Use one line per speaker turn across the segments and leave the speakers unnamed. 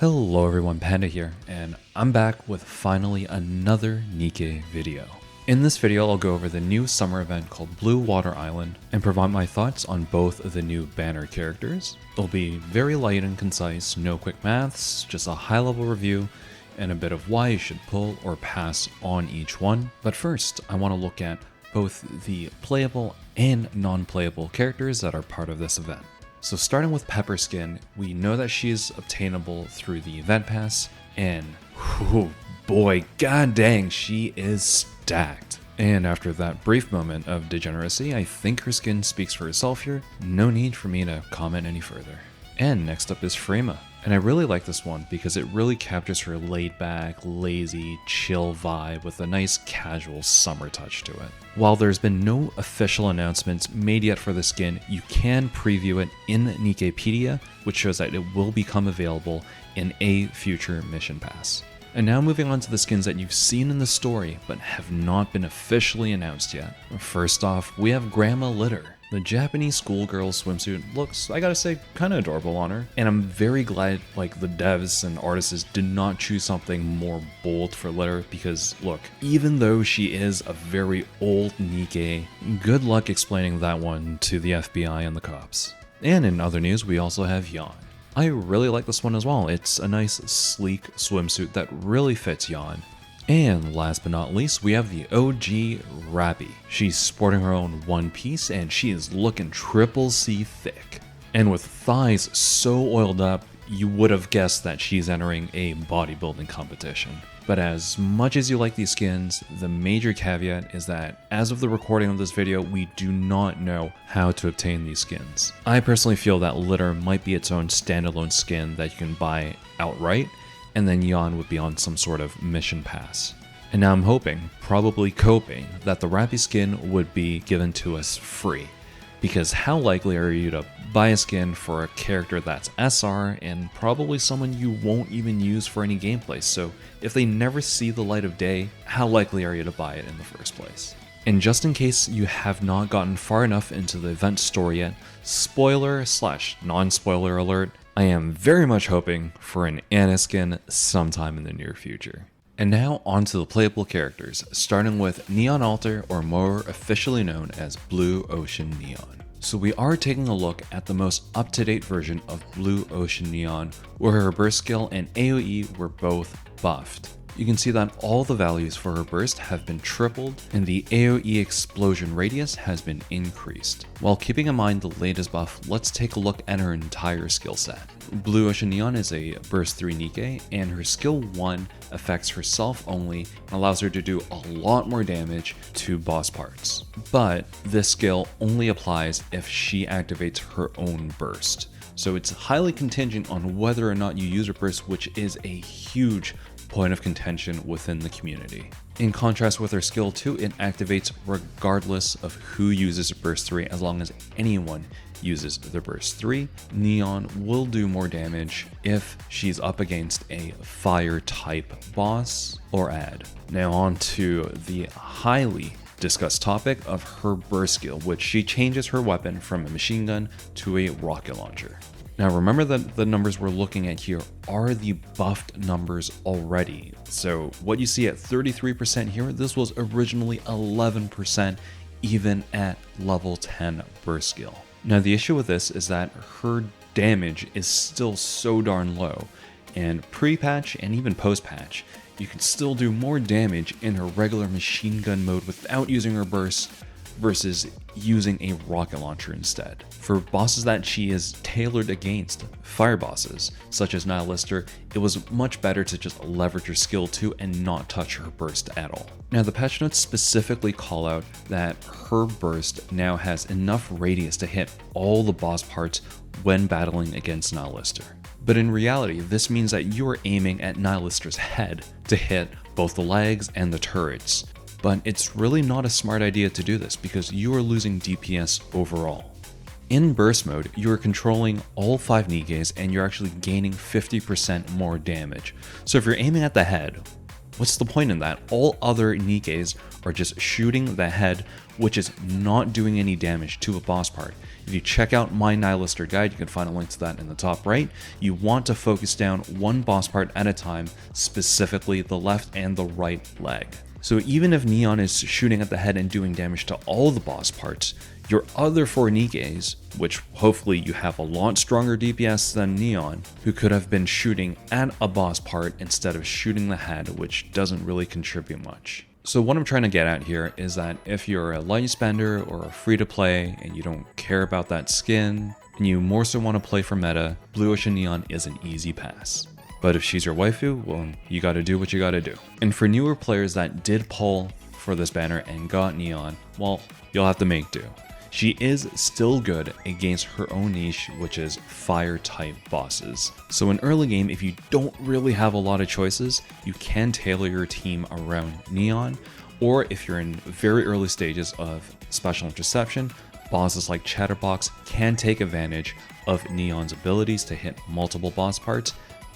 Hello everyone, Panda here, and I'm back with finally another Nikke video. In this video, I'll go over the new summer event called Blue Water Island and provide my thoughts on both of the new banner characters. It'll be very light and concise, no quick maths, just a high level review and a bit of why you should pull or pass on each one. But first, I want to look at both the playable and non-playable characters that are part of this event. So starting with Pepper Skin, we know that she is obtainable through the event pass, and oh boy, god dang, she is stacked. And after that brief moment of degeneracy, I think her skin speaks for herself here. No need for me to comment any further. And next up is Frima. And I really like this one because it really captures her laid back, lazy, chill vibe with a nice casual summer touch to it. While there's been no official announcements made yet for the skin, you can preview it in Nikkepedia, which shows that it will become available in a future mission pass. And now moving on to the skins that you've seen in the story but have not been officially announced yet. First off, we have Grandma Litter. The Japanese schoolgirl swimsuit looks, I gotta say, kinda adorable on her, and I'm very glad the devs and artists did not choose something more bold for Litter because look, even though she is a very old Nikke, good luck explaining that one to the FBI and the cops. And in other news, we also have Yan. I really like this one as well. It's a nice sleek swimsuit that really fits Yan. And last but not least, we have the OG Rapi. She's sporting her own one piece and she is looking triple C thick. And with thighs so oiled up, you would have guessed that she's entering a bodybuilding competition. But as much as you like these skins, the major caveat is that as of the recording of this video, we do not know how to obtain these skins. I personally feel that Litter might be its own standalone skin that you can buy outright, and then Yan would be on some sort of mission pass. And now I'm hoping, probably coping, that the Rapi skin would be given to us free. Because how likely are you to buy a skin for a character that's SR and probably someone you won't even use for any gameplay? So if they never see the light of day, how likely are you to buy it in the first place? And just in case you have not gotten far enough into the event story yet, spoiler/non-spoiler alert, I am very much hoping for an Anna skin sometime in the near future. And now on to the playable characters, starting with Neon Altar, or more officially known as Blue Ocean Neon. So we are taking a look at the most up-to-date version of Blue Ocean Neon, where her burst skill and AoE were both buffed. You can see that all the values for her burst have been tripled and the AoE explosion radius has been increased. While keeping in mind the latest buff, let's take a look at her entire skill set. Blue Ocean Neon is a burst 3 Nikke, and her skill 1 affects herself only and allows her to do a lot more damage to boss parts. But this skill only applies if she activates her own burst. So it's highly contingent on whether or not you use her burst, which is a huge point of contention within the community. In contrast with her skill 2, it activates regardless of who uses burst 3 as long as anyone uses the burst 3. Neon will do more damage if she's up against a fire type boss or ad. Now on to the highly discussed topic of her burst skill, which she changes her weapon from a machine gun to a rocket launcher. Now remember that the numbers we're looking at here are the buffed numbers already. So what you see at 33% here, this was originally 11% even at level 10 burst skill. Now the issue with this is that her damage is still so darn low, and pre-patch and even post-patch, you can still do more damage in her regular machine gun mode without using her burst versus using a rocket launcher instead. For bosses that she is tailored against, fire bosses such as Nihilister, it was much better to just leverage her skill 2 and not touch her burst at all. Now the patch notes specifically call out that her burst now has enough radius to hit all the boss parts when battling against Nihilister. But in reality, this means that you are aiming at Nihilister's head to hit both the legs and the turrets. But it's really not a smart idea to do this because you are losing DPS overall. In burst mode, you are controlling all 5 Nikkes and you're actually gaining 50% more damage. So if you're aiming at the head, what's the point in that? All other Nikkes are just shooting the head, which is not doing any damage to a boss part. If you check out my Nihilister guide, you can find a link to that in the top right. You want to focus down one boss part at a time, specifically the left and the right leg. So even if Neon is shooting at the head and doing damage to all the boss parts, your other 4 Nikkes, which hopefully you have a lot stronger DPS than Neon, who could have been shooting at a boss part instead of shooting the head, which doesn't really contribute much. So what I'm trying to get at here is that if you're a light spender or a free to play and you don't care about that skin, and you more so want to play for meta, Blue Ocean Neon is an easy pass. But if she's your waifu, well, you gotta do what you gotta do. And for newer players that did pull for this banner and got Neon, well, you'll have to make do. She is still good against her own niche, which is fire type bosses. So in early game, if you don't really have a lot of choices, you can tailor your team around Neon, or if you're in very early stages of special interception, bosses like Chatterbox can take advantage of Neon's abilities to hit multiple boss parts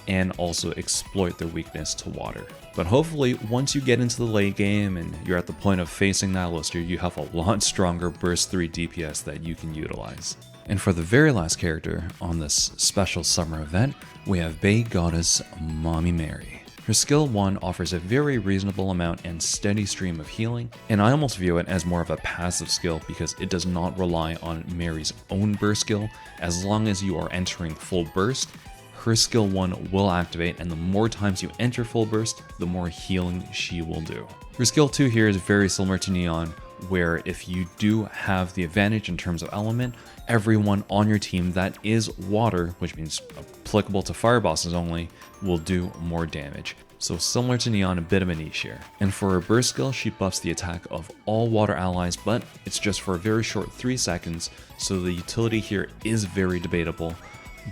and also exploit their weakness to water. But hopefully, once you get into the late game and you're at the point of facing Nihilister, you have a lot stronger Burst 3 DPS that you can utilize. And for the very last character on this special summer event, we have Bay Goddess Mommy Mary. Her skill 1 offers a very reasonable amount and steady stream of healing, and I almost view it as more of a passive skill because it does not rely on Mary's own burst skill. As long as you are entering full burst, her skill 1 will activate, and the more times you enter full burst, the more healing she will do. Her skill 2 here is very similar to Neon, where if you do have the advantage in terms of element, everyone on your team that is water, which means applicable to fire bosses only, will do more damage. So similar to Neon, a bit of a niche here. And for her burst skill, she buffs the attack of all water allies, but it's just for a very short 3 seconds, so the utility here is very debatable.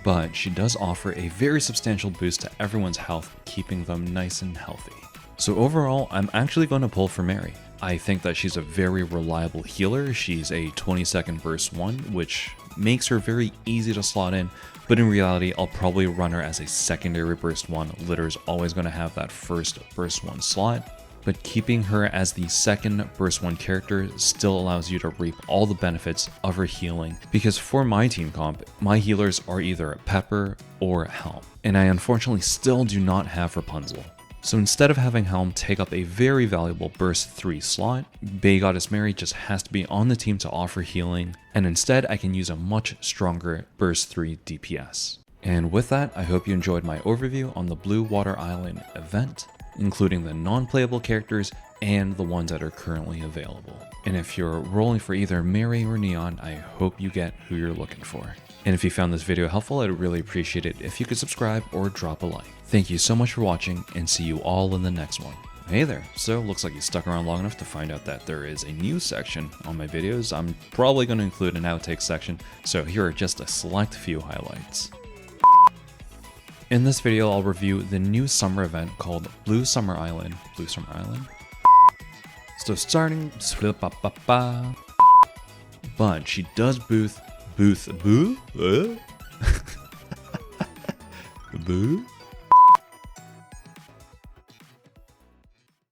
But she does offer a very substantial boost to everyone's health, keeping them nice and healthy. So overall, I'm actually going to pull for Mary. I think that she's a very reliable healer. She's a 20-second burst 1, which makes her very easy to slot in, but in reality, I'll probably run her as a secondary burst 1. Litter's always going to have that first burst 1 slot. But keeping her as the second burst 1 character still allows you to reap all the benefits of her healing, because for my team comp, my healers are either Pepper or Helm, and I unfortunately still do not have Rapunzel. So instead of having Helm take up a very valuable burst 3 slot, Bay Goddess Mary just has to be on the team to offer healing, and instead I can use a much stronger burst 3 DPS. And with that, I hope you enjoyed my overview on the Blue Water Island event, including the non-playable characters and the ones that are currently available. And if you're rolling for either Mary or Neon, I hope you get who you're looking for. And if you found this video helpful, I'd really appreciate it if you could subscribe or drop a like. Thank you so much for watching, and see you all in the next one. Hey there, so looks like you stuck around long enough to find out that there is a news section on my videos. I'm probably going to include an Outtakes section, so here are just a select few highlights. In this video, I'll review the new summer event called Blue Summer Island. Blue Summer Island? So starting... But she does boo?